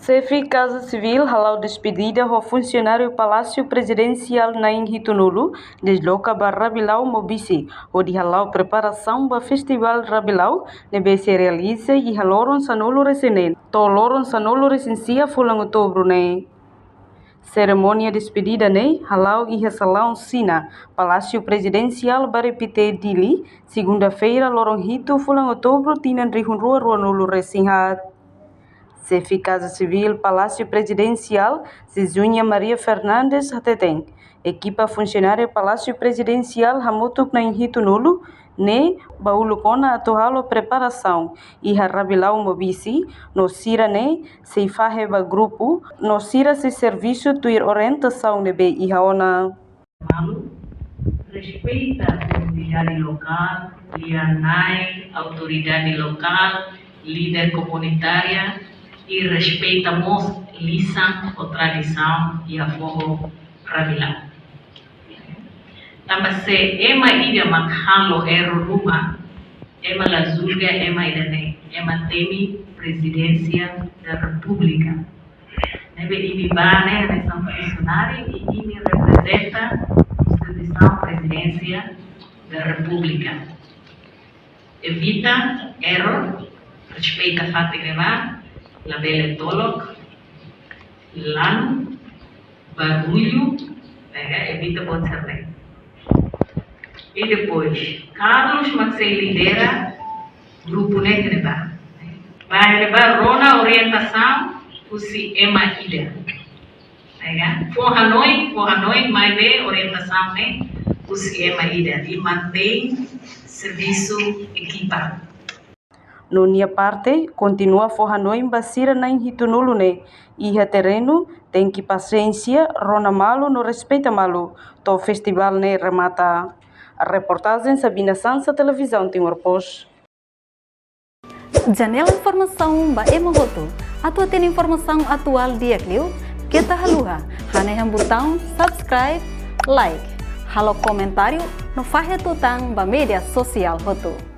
Chefe Casa Civil halau despedida ao funcionário Palácio Presidencial na Inhitunulu, desloca para Rabilau Mobisi, onde halau preparação para Festival Rabilau, nebe se realiza e haloron sanolo recenen. Toloron sanolo recensia fulang outubro ne. Cerimônia despedida ne halau e salão Sina, Palácio Presidencial Barepite Dili, segunda-feira lorong hito fulang outubro tinan rihun rua nulu resinhat. Chefe Casa Civil Palácio Presidencial, Zizunha Maria Fernandes Hateteng. Equipa funcionária Palácio Presidencial Hamutuk na Inhitunulu, ne baulukona atuhalo preparação e harabilau mobisi, no sira ne seifaheba grupo, no sira se serviço tuir orientação nebe ihaona. Respeita a comunidade local, lianai, autoridade local, líder comunitária e respeitamos lisan ou tradição e a forro Rabilau. Também se ema ida makhalo ero rumah, ema la zulga ema ida ne, ema temi presidência da República. Nebe ini bane são funcionário e ini representa instituição presidência da República. Evita erro, respeita fato grava, labele tolok, lan, barulho, evita botar. E depois, Carlos Maxey lidera grupo Negreba. Vai levar Rona orientação, usi Ema Ida. For Hanoi, mais bem orientação, né? Usi Ema Ida. E mantém serviço equipa. No minha parte, continua Hanoi basira na Inhitunulu ne. E terreno tem que paciência, Rona malo no respeita malo. To festival ne remata. A reportagem Sabina Sansa, Televisão Timor-Post. Janela informação ba Emohoto. Atua tem informação atual dia Clio. Kita haluha. Haneham botão subscribe, like. Halo comentário no Fahia Tutang ba media sosial Hoto.